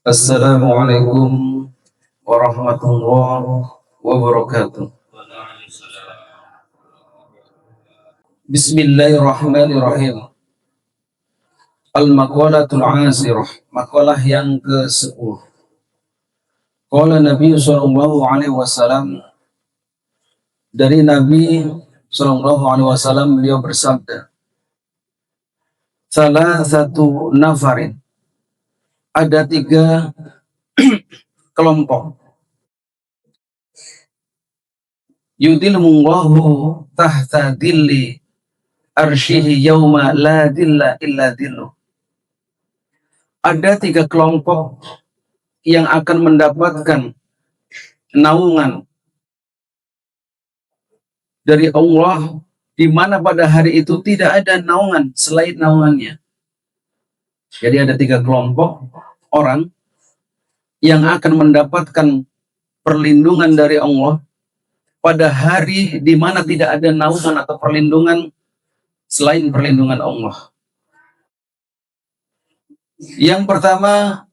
Assalamualaikum warahmatullahi wabarakatuh. Bismillahirrahmanirrahim. Al-maqalatul asirah, makalah yang ke-10. Qala Nabi sallallahu alaihi wasallam, dari Nabi sallallahu alaihi wasallam beliau bersabda, salah satu nafarin, ada 3 kelompok, yudilhumullahu tahta dilli arsyihi yauma la dilla illa dillu. Ada 3 kelompok yang akan mendapatkan naungan dari Allah, di mana pada hari itu tidak ada naungan selain naungannya. Jadi ada 3 kelompok orang yang akan mendapatkan perlindungan dari Allah pada hari di mana tidak ada naungan atau perlindungan selain perlindungan Allah. Yang pertama,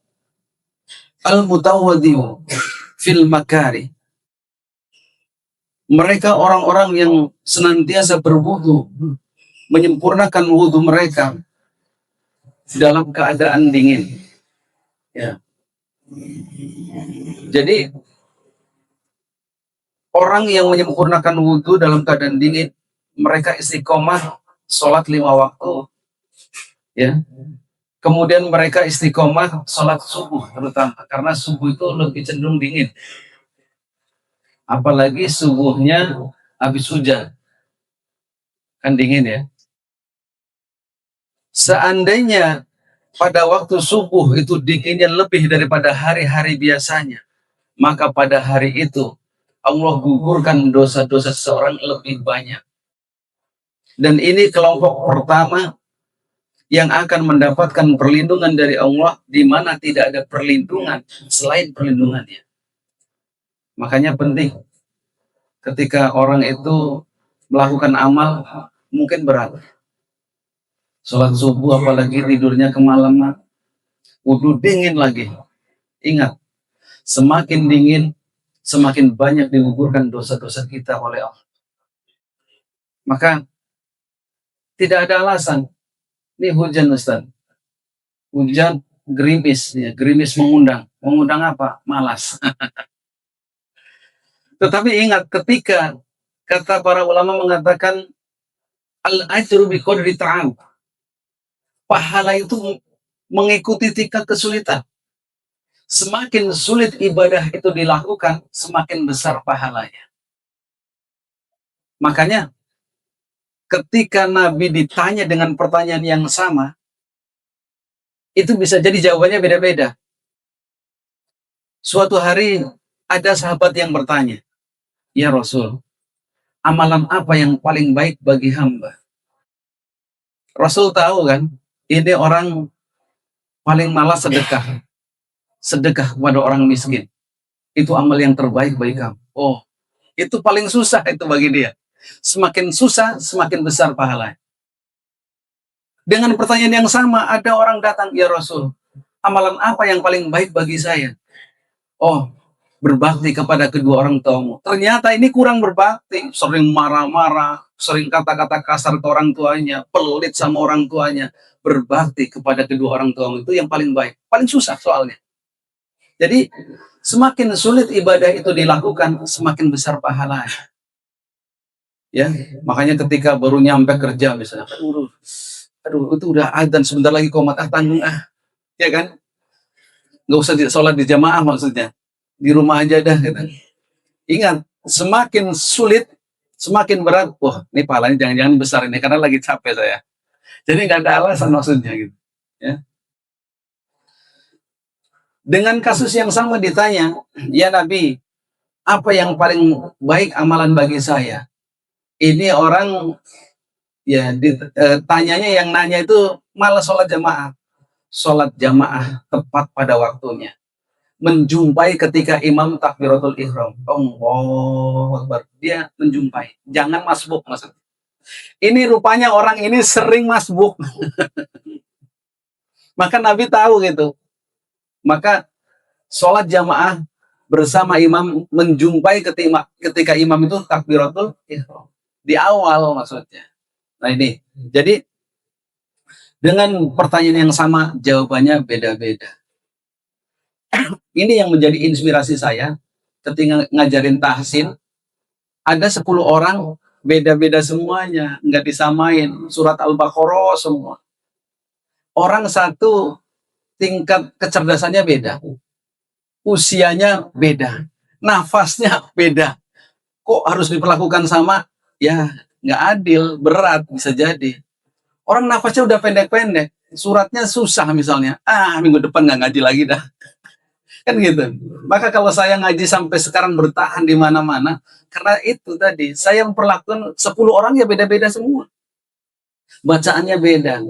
al-mutawwadhi'u fil makari. Mereka orang-orang yang senantiasa berwudu, menyempurnakan wudu mereka dalam keadaan dingin. Ya. Jadi orang yang menyempurnakan wudu dalam keadaan dingin, mereka istiqomah sholat 5 waktu. Ya. Kemudian mereka istiqomah sholat subuh terutama, karena subuh itu lebih cenderung dingin. Apalagi subuhnya habis hujan, kan dingin ya. Seandainya pada waktu subuh itu dinginnya lebih daripada hari-hari biasanya, maka pada hari itu Allah gugurkan dosa-dosa seseorang lebih banyak. Dan ini kelompok pertama yang akan mendapatkan perlindungan dari Allah, di mana tidak ada perlindungan selain perlindungannya. Makanya penting ketika orang itu melakukan amal mungkin berat, sholat subuh apalagi tidurnya kemalaman, wudu dingin lagi. Ingat, semakin dingin semakin banyak digugurkan dosa-dosa kita oleh Allah. Maka tidak ada alasan. Ini hujan Ustaz, hujan gerimis, ya, gerimis mengundang. Mengundang apa? Malas. Tetapi ingat, ketika kata para ulama mengatakan al-ajru bi qadri ta'ab, pahala itu mengikuti tingkat kesulitan. Semakin sulit ibadah itu dilakukan, semakin besar pahalanya. Makanya ketika Nabi ditanya dengan pertanyaan yang sama, itu bisa jadi jawabannya beda-beda. Suatu hari ada sahabat yang bertanya, ya Rasul, amalan apa yang paling baik bagi hamba? Rasul tahu kan, ini orang paling malas sedekah. Sedekah kepada orang miskin. Itu amal yang terbaik bagi kamu. Oh, itu paling susah itu bagi dia. Semakin susah, semakin besar pahalanya. Dengan pertanyaan yang sama, ada orang datang, ya Rasul, amalan apa yang paling baik bagi saya? Oh, berbakti kepada kedua orang tuamu. Ternyata ini kurang berbakti, sering marah-marah, sering kata-kata kasar ke orang tuanya, pelit sama orang tuanya. Berbakti kepada kedua orang tuamu itu yang paling baik, paling susah soalnya. Jadi semakin sulit ibadah itu dilakukan, semakin besar pahalanya. Ya, makanya ketika baru nyampe kerja misalnya, aduh itu udah adzan, sebentar lagi qomat, tanggung ya kan? Nggak usah sholat di jamaah maksudnya, di rumah aja dah. Gitu. Ingat, semakin sulit, semakin berat. Wah, ini pahalanya jangan-jangan besar ini karena lagi capek saya. Jadi nggak ada alasan maksudnya gitu. Ya. Dengan kasus yang sama ditanya, ya Nabi, apa yang paling baik amalan bagi saya? Ini orang ya tanyanya, yang nanya itu malah sholat jamaah. Sholat jamaah tepat pada waktunya. Menjumpai ketika imam takbiratul ihram. Allahu Akbar. Dia menjumpai. Jangan masbuk maksudnya. Ini rupanya orang ini sering masbuk. Maka Nabi tahu gitu. Maka sholat jamaah bersama imam, menjumpai ketika imam itu takbiratul ihram di awal maksudnya. Nah ini, jadi dengan pertanyaan yang sama jawabannya beda-beda. Ini yang menjadi inspirasi saya ketika ngajarin tahsin. Ada 10 orang beda-beda semuanya, nggak disamain, surat Al-Baqarah semua. Orang satu tingkat kecerdasannya beda, usianya beda, nafasnya beda. Kok harus diperlakukan sama? Ya, nggak adil, berat bisa jadi. Orang nafasnya udah pendek-pendek, suratnya susah misalnya. Minggu depan nggak ngaji lagi dah. Kan gitu. Maka kalau saya ngaji sampai sekarang bertahan di mana-mana, karena itu tadi, saya memperlakukan 10 orang ya beda-beda semua. Bacaannya beda.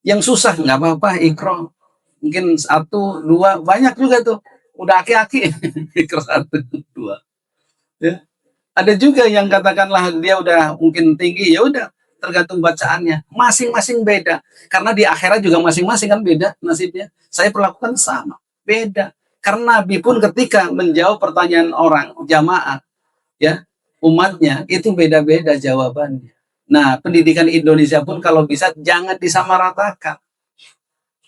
Yang susah nggak apa-apa, ikro. Mungkin 1, 2, banyak juga tuh. Udah aki-aki, ikro 1, 2. Ya. Ada juga yang katakanlah dia udah mungkin tinggi, ya udah tergantung bacaannya. Masing-masing beda. Karena di akhirat juga masing-masing kan beda nasibnya. Saya perlakukan sama. Beda. Karena Nabi pun ketika menjawab pertanyaan orang, jamaah, ya, umatnya, itu beda-beda jawabannya. Nah, pendidikan Indonesia pun kalau bisa jangan disamaratakan.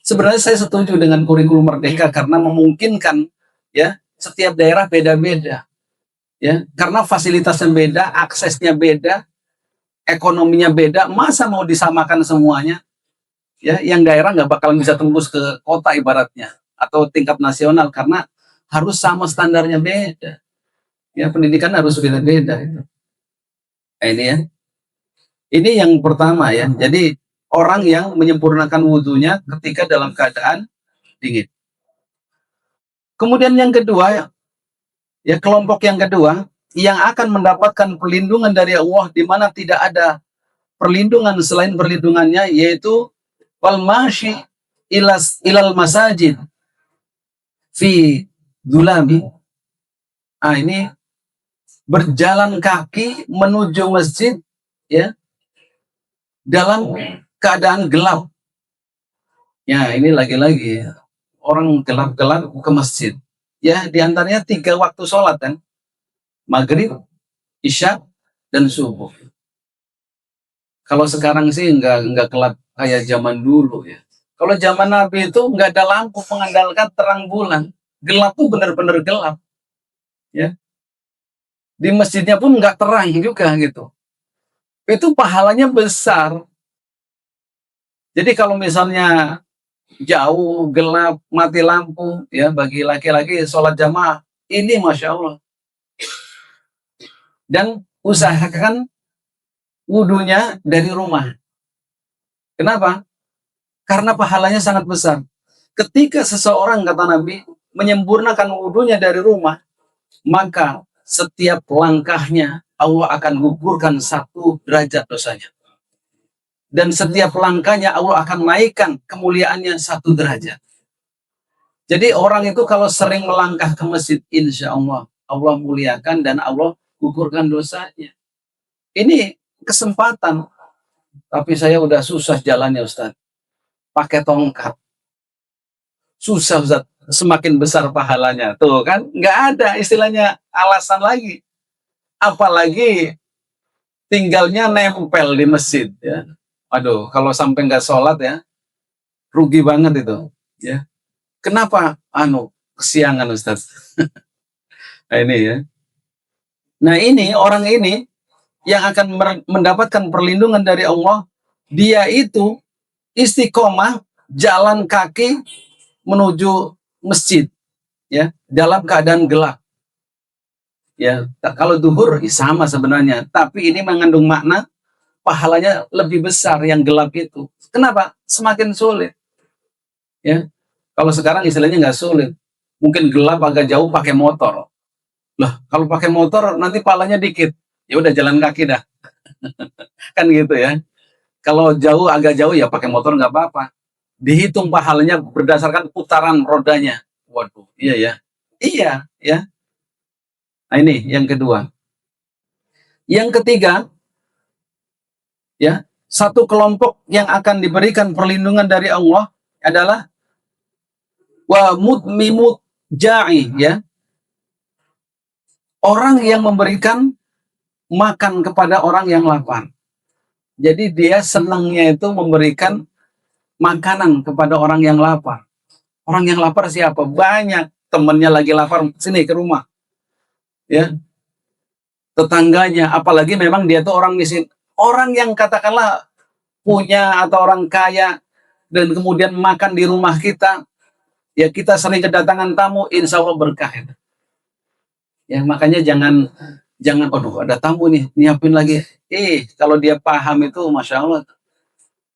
Sebenarnya saya setuju dengan kurikulum merdeka karena memungkinkan ya setiap daerah beda-beda. Ya, karena fasilitasnya beda, aksesnya beda, ekonominya beda, masa mau disamakan semuanya? Ya, yang daerah nggak bakalan bisa tembus ke kota ibaratnya atau tingkat nasional karena harus sama standarnya beda. Ya, pendidikan harus beda-beda. Nah, ini ya. Ini yang pertama ya. Jadi orang yang menyempurnakan wudhunya ketika dalam keadaan dingin. Kemudian yang kedua ya, kelompok yang kedua yang akan mendapatkan perlindungan dari Allah di mana tidak ada perlindungan selain perlindungannya, yaitu wal masyi ilal masajid fi dzulami. Ini berjalan kaki menuju masjid ya dalam keadaan gelap. Ya, ini lagi-lagi orang gelap-gelap ke masjid. Ya, diantaranya 3 waktu sholat kan, maghrib, isya, dan subuh. Kalau sekarang sih nggak gelap kayak zaman dulu ya. Kalau zaman Nabi itu nggak ada lampu mengandalkan terang bulan, gelap tuh benar-benar gelap. Ya, di masjidnya pun nggak terang juga gitu. Itu pahalanya besar. Jadi kalau misalnya jauh, gelap, mati lampu, ya bagi laki-laki sholat jamaah, ini Masya Allah. Dan usahakan wudhunya dari rumah. Kenapa? Karena pahalanya sangat besar. Ketika seseorang, kata Nabi, menyempurnakan wudhunya dari rumah, maka setiap langkahnya Allah akan gugurkan 1 derajat dosanya. Dan setiap langkahnya Allah akan naikkan kemuliaannya 1 derajat. Jadi orang itu kalau sering melangkah ke masjid, insya Allah, Allah muliakan dan Allah gugurkan dosanya. Ini kesempatan. Tapi saya udah susah jalannya Ustaz. Pakai tongkat. Susah Ustaz. Semakin besar pahalanya. Tuh kan, nggak ada istilahnya alasan lagi. Apalagi tinggalnya nempel di masjid. Ya. Aduh, kalau sampai nggak sholat ya, rugi banget itu. Ya. Kenapa? Kesiangan Ustaz. Nah ini ya. Nah ini, orang ini yang akan mendapatkan perlindungan dari Allah, dia itu istiqomah jalan kaki menuju masjid ya dalam keadaan gelap. Ya, kalau duhur sama sebenarnya, tapi ini mengandung makna pahalanya lebih besar yang gelap itu. Kenapa? Semakin sulit. Ya. Kalau sekarang istilahnya nggak sulit. Mungkin gelap agak jauh pakai motor. Lah, kalau pakai motor nanti pahalanya dikit. Ya udah jalan kaki dah. Kan gitu ya. Kalau jauh agak jauh ya pakai motor nggak apa-apa. Dihitung pahalanya berdasarkan putaran rodanya. Waduh, iya ya. Iya, ya. Nah ini yang kedua. Yang ketiga, ya, 1 kelompok yang akan diberikan perlindungan dari Allah adalah wa mutmimut Ja'i, ya, orang yang memberikan makan kepada orang yang lapar. Jadi dia senangnya itu memberikan makanan kepada orang yang lapar. Orang yang lapar siapa? Banyak temannya lagi lapar, sini ke rumah, ya, tetangganya, apalagi memang dia tuh orang miskin. Orang yang katakanlah punya atau orang kaya dan kemudian makan di rumah kita, ya kita sering kedatangan tamu, insya Allah berkah itu. Ya makanya jangan jangan, aduh ada tamu nih, nyiapin lagi. Kalau dia paham itu, masya Allah,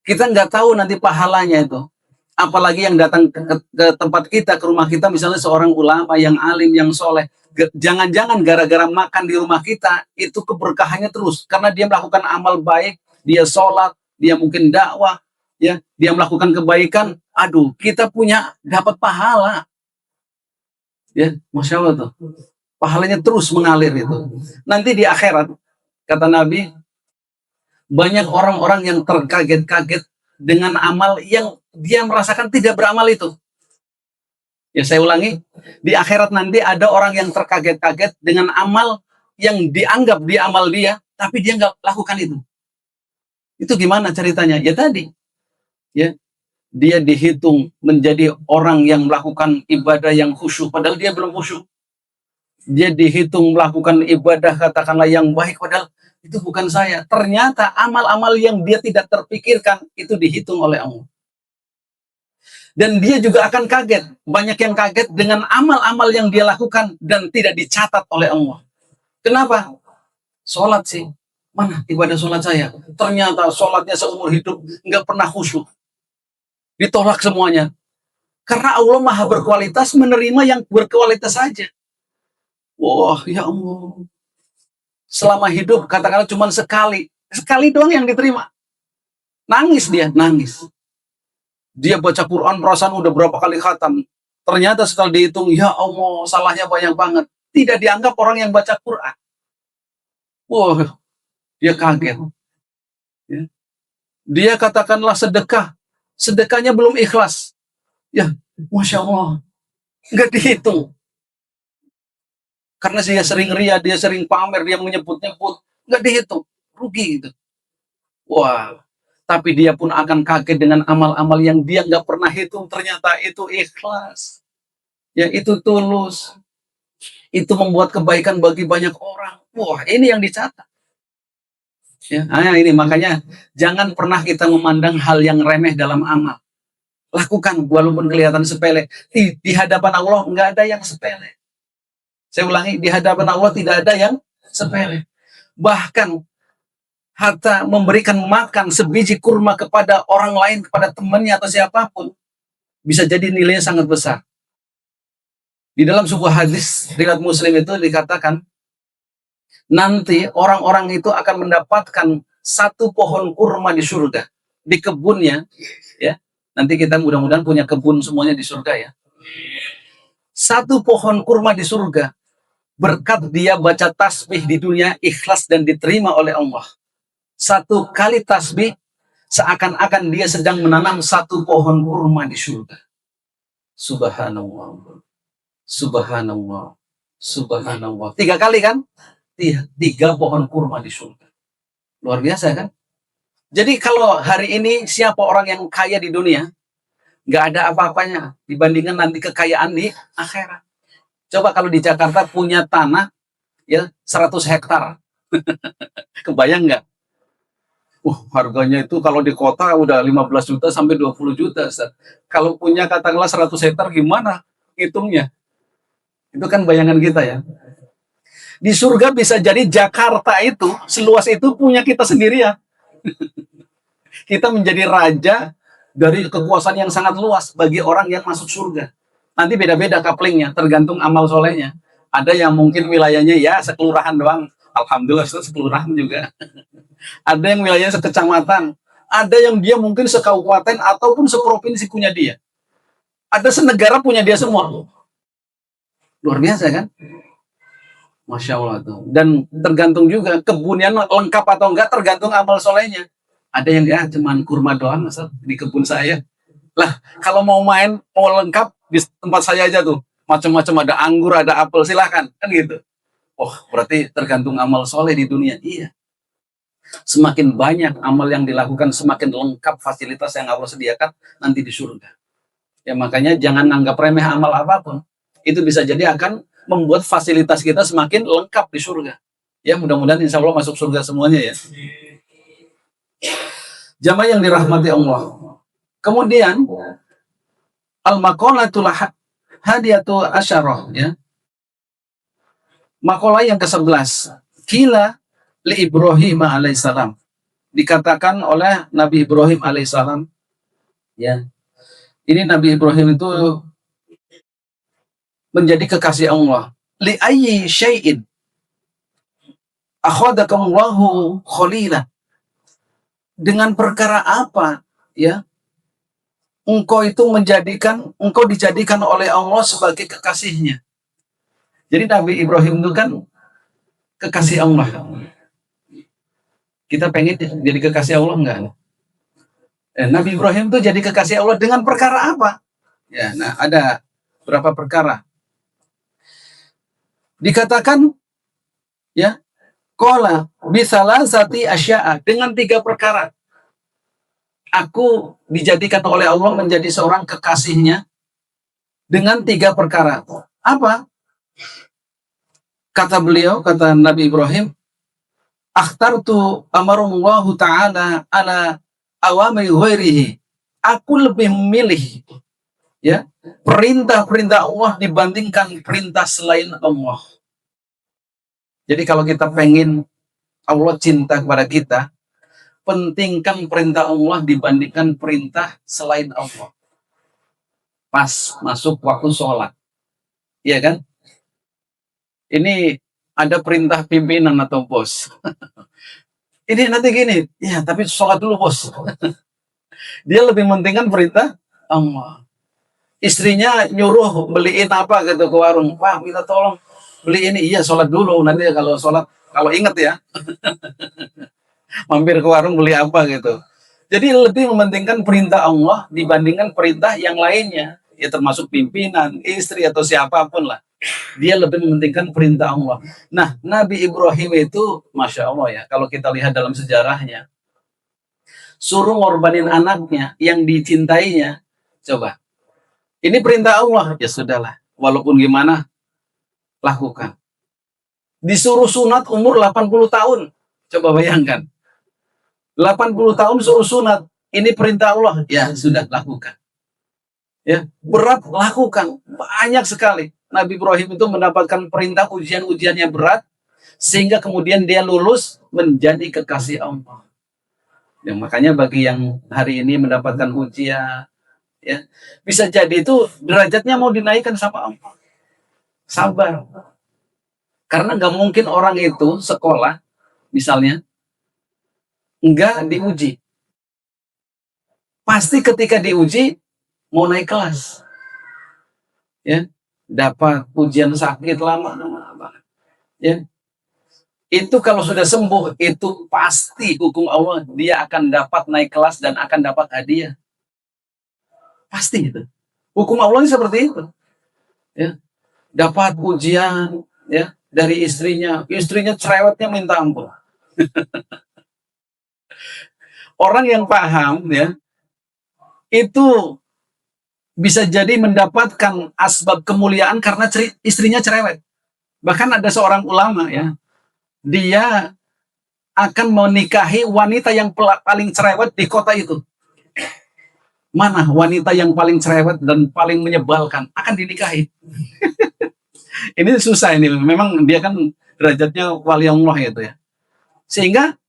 kita nggak tahu nanti pahalanya itu. Apalagi yang datang ke tempat kita, ke rumah kita, misalnya seorang ulama yang alim, yang soleh. Jangan-jangan gara-gara makan di rumah kita, itu keberkahannya terus. Karena dia melakukan amal baik, dia sholat, dia mungkin dakwah, ya, dia melakukan kebaikan. Aduh, kita punya dapat pahala. Ya, masya Allah tuh. Pahalanya terus mengalir itu. Nanti di akhirat, kata Nabi, banyak orang-orang yang terkaget-kaget dengan amal yang dia merasakan tidak beramal itu. Ya saya ulangi, di akhirat nanti ada orang yang terkaget-kaget dengan amal yang dianggap dia amal dia, tapi dia nggak lakukan itu. Itu gimana ceritanya? Ya tadi, ya, dia dihitung menjadi orang yang melakukan ibadah yang khusyuk, padahal dia belum khusyuk. Dia dihitung melakukan ibadah katakanlah yang baik, padahal itu bukan saya. Ternyata amal-amal yang dia tidak terpikirkan itu dihitung oleh Allah. Dan dia juga akan kaget. Banyak yang kaget dengan amal-amal yang dia lakukan dan tidak dicatat oleh Allah. Kenapa? Sholat sih. Mana ibadah sholat saya? Ternyata sholatnya seumur hidup nggak pernah khusyuk. Ditolak semuanya. Karena Allah maha berkualitas, menerima yang berkualitas saja. Wah, ya Allah. Selama hidup katakanlah cuma sekali. Sekali doang yang diterima. Nangis dia, nangis. Dia baca Quran perasaan udah berapa kali khatam. Ternyata setelah dihitung, ya Allah, salahnya banyak banget. Tidak dianggap orang yang baca Quran. Wah, dia kaget. Ya. Dia katakanlah sedekah. Sedekahnya belum ikhlas. Ya, Masya Allah. Nggak dihitung. Karena dia sering ria, dia sering pamer, dia menyebut-nyebut. Nggak dihitung. Rugi itu. Wah, tapi dia pun akan kaget dengan amal-amal yang dia nggak pernah hitung. Ternyata itu ikhlas. Ya, itu tulus. Itu membuat kebaikan bagi banyak orang. Wah, ini yang dicatat. Ya, ini makanya jangan pernah kita memandang hal yang remeh dalam amal. Lakukan walaupun kelihatan sepele. Di hadapan Allah nggak ada yang sepele. Saya ulangi, di hadapan Allah tidak ada yang sepele. Bahkan hatta memberikan makan sebiji kurma kepada orang lain, kepada temannya atau siapapun, bisa jadi nilainya sangat besar. Di dalam sebuah hadis riwayat Muslim itu dikatakan, nanti orang-orang itu akan mendapatkan satu pohon kurma di surga, di kebunnya, ya. Nanti kita mudah-mudahan punya kebun semuanya di surga, ya. Satu pohon kurma di surga, berkat dia baca tasbih di dunia, ikhlas dan diterima oleh Allah. Satu kali tasbih, seakan-akan dia sedang menanam satu pohon kurma di surga. Subhanallah. Subhanallah. Subhanallah. 3 kali kan? 3 pohon kurma di surga. Luar biasa kan? Jadi kalau hari ini siapa orang yang kaya di dunia, nggak ada apa-apanya dibandingkan nanti kekayaan di akhirat. Coba kalau di Jakarta punya tanah, ya, 100 hektar. Kebayang nggak? Harganya itu kalau di kota udah 15 juta sampai 20 juta. Ustaz. Kalau punya katakanlah 100 hektar gimana hitungnya? Itu kan bayangan kita, ya. Di surga bisa jadi Jakarta itu, seluas itu punya kita sendiri, ya. Kita menjadi raja dari kekuasaan yang sangat luas bagi orang yang masuk surga. Nanti beda-beda kaplingnya, tergantung amal solehnya. Ada yang mungkin wilayahnya ya sekelurahan doang. Alhamdulillah sekelurahan juga. Ada yang wilayahnya sekecamatan. Ada yang dia mungkin sekabupaten ataupun seprovinsi punya dia. Ada senegara punya dia semua. Luar biasa kan? Masya Allah tuh. Dan tergantung juga kebunnya lengkap atau enggak, tergantung amal solehnya. Ada yang ya cuman kurma doang di kebun saya. Lah kalau mau main mau lengkap di tempat saya aja tuh. macam-macam, ada anggur, ada apel, silahkan, kan gitu. Oh, berarti tergantung amal soleh di dunia. Iya. Semakin banyak amal yang dilakukan, semakin lengkap fasilitas yang Allah sediakan nanti di surga. Ya makanya jangan anggap remeh amal apapun. Itu bisa jadi akan membuat fasilitas kita semakin lengkap di surga. Ya mudah-mudahan insya Allah masuk surga semuanya ya. Jamaah yang dirahmati Allah. Kemudian al-maqalatul hadiyatu asyarah ya. Makalah yang ke-11. Kila li Ibrahim alaihissalam. Dikatakan oleh Nabi Ibrahim alaihissalam ya. Ini Nabi Ibrahim itu menjadi kekasih Allah. Li ayyi syai'in akhadakallahu khalila. Dengan perkara apa ya engkau dijadikan oleh Allah sebagai kekasihnya. Jadi Nabi Ibrahim itu kan kekasih Allah. Kita pengen jadi kekasih Allah enggak? Nabi Ibrahim itu jadi kekasih Allah dengan perkara apa? Ya, nah ada berapa perkara. Dikatakan ya, qala bisalasati asya'a, dengan 3 perkara. Aku dijadikan oleh Allah menjadi seorang kekasihnya dengan 3 perkara. Apa? Kata beliau, kata Nabi Ibrahim, akhtartu amarullahu ta'ala ala awamri ghairihi. Aku lebih memilih ya perintah-perintah Allah dibandingkan perintah selain Allah. Jadi kalau kita pengen Allah cinta kepada kita, pentingkan perintah Allah dibandingkan perintah selain Allah. Pas masuk waktu sholat, iya kan? Ini ada perintah pimpinan atau bos. Ini nanti gini, ya tapi sholat dulu bos. Dia lebih mementingkan perintah Allah. Istrinya nyuruh beliin apa gitu ke warung, Pak minta tolong beli ini, iya sholat dulu, nanti kalau sholat, kalau inget ya, mampir ke warung beli apa gitu. Jadi lebih mementingkan perintah Allah dibandingkan perintah yang lainnya, ya termasuk pimpinan, istri atau siapapun lah. Dia lebih mementingkan perintah Allah. Nah, Nabi Ibrahim itu, Masya Allah ya, kalau kita lihat dalam sejarahnya, suruh ngorbanin anaknya yang dicintainya, coba. Ini perintah Allah, ya sudahlah, walaupun gimana, lakukan. Disuruh sunat umur 80 tahun, coba bayangkan. 80 tahun suruh sunat, ini perintah Allah, ya sudah lakukan. Ya, berat lakukan, banyak sekali. Nabi Ibrahim itu mendapatkan perintah ujian-ujiannya berat, sehingga kemudian dia lulus menjadi kekasih Allah. Ya, makanya bagi yang hari ini mendapatkan ujian, ya bisa jadi itu derajatnya mau dinaikkan sama Allah. Sabar, karena nggak mungkin orang itu sekolah misalnya nggak diuji. Pasti ketika diuji mau naik kelas, ya dapat ujian sakit lama banget, ya itu kalau sudah sembuh itu pasti hukum Allah, dia akan dapat naik kelas dan akan dapat hadiah, pasti itu hukum Allah seperti itu, ya dapat ujian ya dari istrinya cerewetnya minta ampun. Orang yang paham ya itu bisa jadi mendapatkan asbab kemuliaan karena istrinya cerewet. Bahkan ada seorang ulama ya, dia akan menikahi wanita yang paling cerewet di kota itu. Mana wanita yang paling cerewet dan paling menyebalkan, akan dinikahi. Ini susah ini, memang dia kan derajatnya wali Allah gitu ya. Sehingga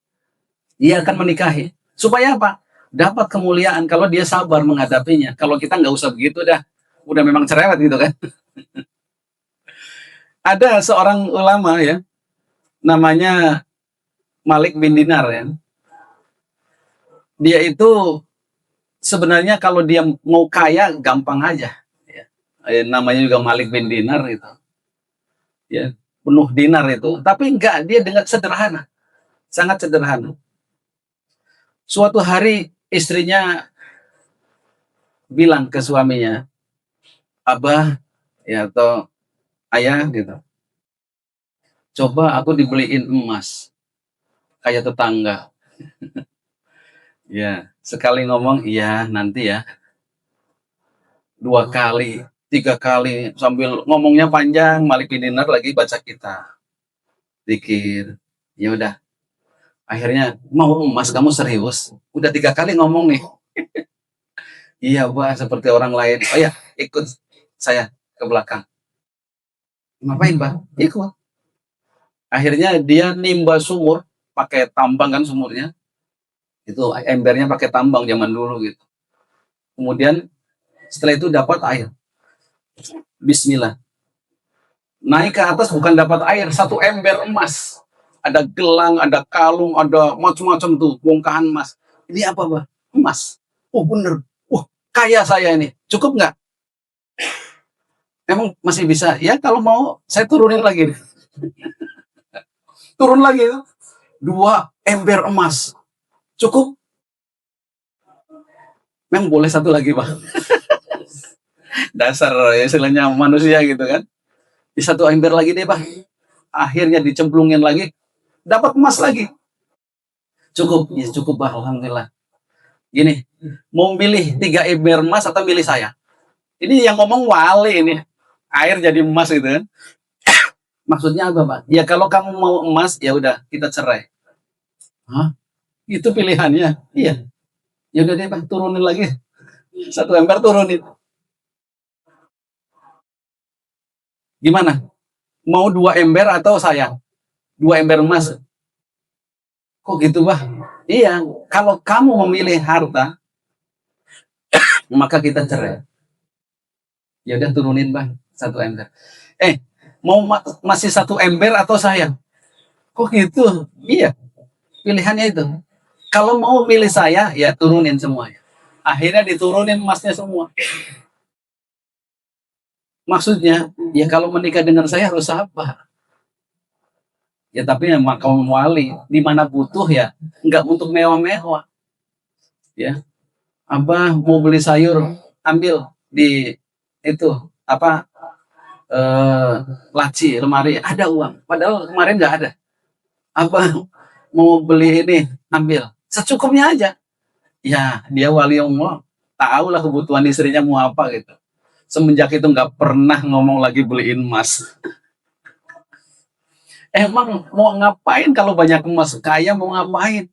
dia akan menikahi. Supaya apa? Dapat kemuliaan kalau dia sabar menghadapinya. Kalau kita nggak usah begitu dah, udah memang cerewet gitu kan. Ada seorang ulama ya, namanya Malik bin Dinar ya. Dia itu sebenarnya kalau dia mau kaya gampang aja. Ya. Namanya juga Malik bin Dinar itu. Ya, penuh dinar itu. Tapi enggak, dia dengan sederhana. Sangat sederhana. Suatu hari istrinya bilang ke suaminya, Abah, ya atau ayah gitu, coba aku dibeliin emas kayak tetangga. Ya, sekali ngomong iya nanti ya, dua kali, tiga kali sambil ngomongnya panjang, Malik bin Dinar lagi baca kita, dikir. Ya udah, akhirnya mau emas kamu serius? Udah tiga kali ngomong nih. Iya, Pak, seperti orang lain. Oh ya, ikut saya ke belakang. Ngapain, Pak? Ikut. Akhirnya dia nimba sumur, pakai tambang kan sumurnya. Itu embernya pakai tambang zaman dulu gitu. Kemudian setelah itu dapat air. Bismillah. Naik ke atas bukan dapat air, satu ember emas. Ada gelang, ada kalung, ada macam-macam tuh, bongkahan emas. Ini apa, Pak? Emas. Oh, bener. Wah, kaya saya ini. Cukup nggak? Emang masih bisa? Ya, kalau mau saya turunin lagi. Turun lagi. Dua ember emas. Cukup? Memang boleh satu lagi, Pak. Dasar ya, istilahnya manusia gitu kan. Di satu ember lagi deh, Pak. Akhirnya dicemplungin lagi, dapat emas lagi. Cukup, ya cukup, Pak. Alhamdulillah. Gini, mau pilih 3 ember emas atau milih saya? Ini yang ngomong wali ini. Air jadi emas gitu kan. Maksudnya apa, Pak? Ya kalau kamu mau emas, ya udah kita cerai. Hah? Itu pilihannya? Iya. Ya udah deh, Pak, turunin lagi. Satu ember turunin. Gimana? Mau 2 ember atau saya? 2 ember emas. Kok gitu, Pak? Iya, kalau kamu memilih harta, maka kita cerai. Ya udah turunin, Bang, 1 ember. Mau masih 1 ember atau saya? Kok gitu? Iya, pilihannya itu. Kalau mau milih saya, ya turunin semuanya. Akhirnya diturunin emasnya semua. Maksudnya, ya kalau menikah dengan saya harus sabar. Ya tapi ya makam wali, di mana butuh ya, nggak untuk mewah-mewah. Ya, Abah mau beli sayur, ambil di itu apa eh, laci lemari ada uang. Padahal kemarin nggak ada. Abah mau beli ini, ambil secukupnya aja. Ya dia wali Allah, tahu lah kebutuhan istrinya mau apa gitu. Semenjak itu nggak pernah ngomong lagi beliin emas. Emang mau ngapain kalau banyak emas? Kaya mau ngapain?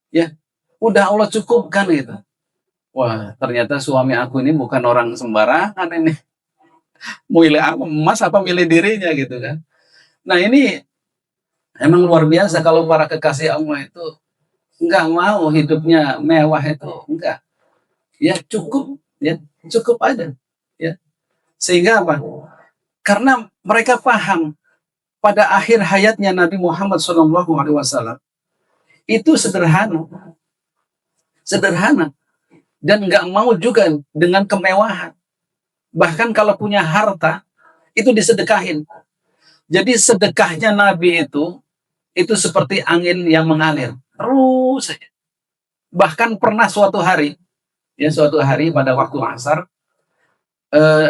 Ya, udah Allah cukupkan gitu. Wah, ternyata suami aku ini bukan orang sembarangan ini. Milih emas apa milih dirinya gitu kan. Nah ini emang luar biasa kalau para kekasih Allah itu nggak mau hidupnya mewah itu. Enggak. Ya cukup, ya cukup aja. Ya. Sehingga apa? Karena mereka paham pada akhir hayatnya Nabi Muhammad SAW itu sederhana, sederhana dan nggak mau juga dengan kemewahan. Bahkan kalau punya harta itu disedekahin. Jadi sedekahnya Nabi itu seperti angin yang mengalir terus saja. Bahkan pernah suatu hari, ya suatu hari pada waktu asar,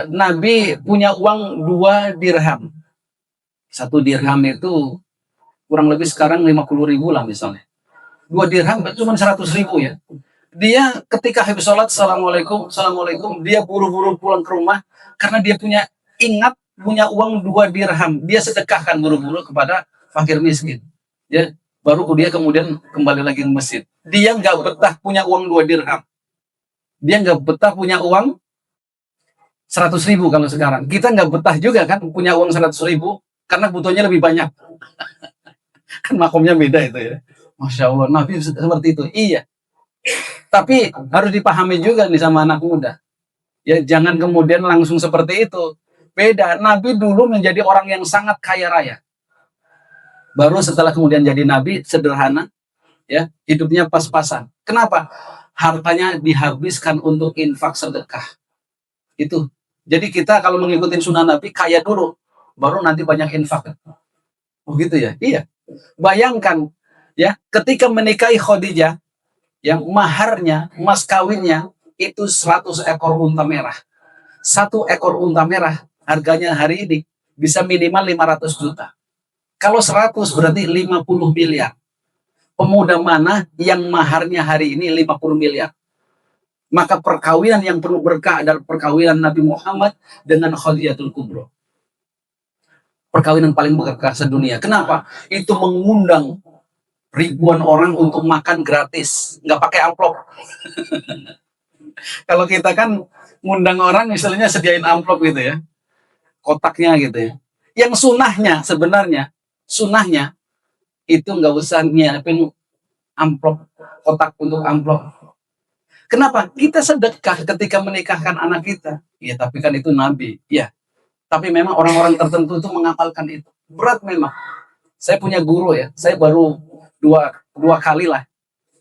Nabi punya uang 2 dirham. 1 dirham itu kurang lebih sekarang 50.000 lah misalnya. 2 dirham cuma 100.000 ya. Dia ketika habis sholat, assalamualaikum, assalamualaikum, dia buru-buru pulang ke rumah karena dia punya uang 2 dirham. Dia sedekahkan buru-buru kepada fakir miskin. Ya, baru dia kemudian kembali lagi ke masjid. Dia nggak betah punya uang 2 dirham. Dia nggak betah punya uang 100.000 kalau sekarang. Kita nggak betah juga kan punya uang 100.000 karena butuhnya lebih banyak. Kan makomnya beda itu ya. Masya Allah, Nabi seperti itu. Iya. Tapi harus dipahami juga nih sama anak muda. Ya jangan kemudian langsung seperti itu. Beda. Nabi dulu menjadi orang yang sangat kaya raya. Baru setelah kemudian jadi nabi sederhana, ya hidupnya pas-pasan. Kenapa? Hartanya dihabiskan untuk infak sedekah. Itu. Jadi kita kalau mengikuti sunnah Nabi kaya dulu, baru nanti banyak infak. Oh gitu ya? Iya. Bayangkan ya, ketika menikahi Khadijah, yang maharnya, mas kawinnya itu 100 ekor unta merah. 1 ekor unta merah harganya hari ini bisa minimal 500 juta. Kalau 100 berarti 50 miliar. Pemuda mana yang maharnya hari ini 50 miliar? Maka perkawinan yang penuh berkah adalah perkawinan Nabi Muhammad dengan Khadijatul Kubro. Perkawinan paling berkah sedunia. Kenapa? Itu mengundang ribuan orang untuk makan gratis, nggak pakai amplop. Kalau kita kan ngundang orang misalnya sediain amplop gitu ya, kotaknya gitu ya. Yang sunahnya itu nggak usah nyiapin amplop, kotak untuk amplop. Kenapa? Kita sedekah ketika menikahkan anak kita. Ya, tapi kan itu Nabi. Ya, tapi memang orang-orang tertentu itu mengamalkan itu. Berat memang. Saya punya guru ya. Saya baru dua kali lah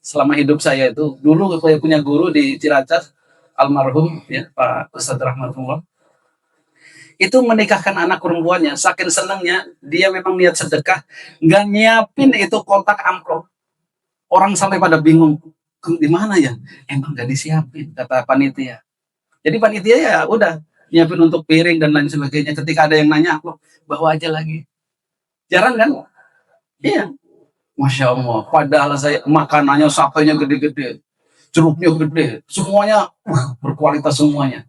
selama hidup saya itu. Dulu saya punya guru di Ciracas, almarhum ya Pak Ustadz Rahmatullah. Itu menikahkan anak perempuannya. Saking senangnya dia memang niat sedekah, nggak nyiapin itu kotak amplop. Orang sampai pada bingung, di mana ya? Emang gak disiapin, kata panitia. Jadi panitia ya udah nyiapin untuk piring dan lain sebagainya. Ketika ada yang nanya, aku bawa aja lagi. Jarang kan? Iya. Masya Allah. Padahal saya makanannya sakenya gede-gede, jeruknya gede, semuanya berkualitas semuanya.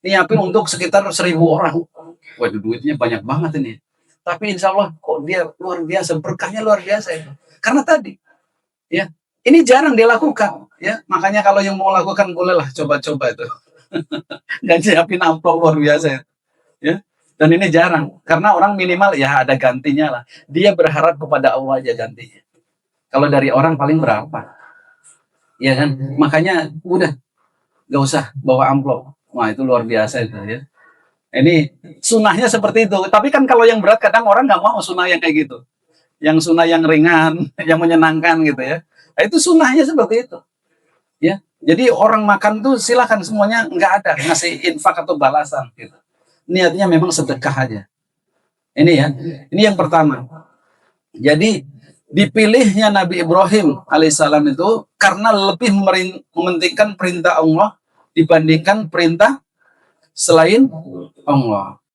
Nyiapin untuk sekitar 1.000 orang. Waduh, duitnya banyak banget ini. Tapi insya Allah kok dia luar biasa, berkahnya luar biasa itu. Karena tadi, ya, ini jarang dilakukan, ya. Makanya kalau yang mau lakukan bolehlah coba-coba itu. Nggak siapin amplop luar biasa, ya. Dan ini jarang, karena orang minimal ya ada gantinya lah. Dia berharap kepada Allah aja gantinya. Kalau dari orang paling berapa, ya kan? Makanya udah nggak usah bawa amplop. Wah itu luar biasa itu ya. Ini sunahnya seperti itu. Tapi kan kalau yang berat kadang orang nggak mau sunah yang kayak gitu. Yang sunnah yang ringan, yang menyenangkan gitu ya. Nah, itu sunnahnya seperti itu. Ya, jadi orang makan tuh silakan semuanya nggak ada ngasih infak atau balasan gitu. Niatnya memang sedekah aja. Ini ya, ini yang pertama. Jadi dipilihnya Nabi Ibrahim alaihissalam itu karena lebih mementingkan perintah Allah dibandingkan perintah selain Allah.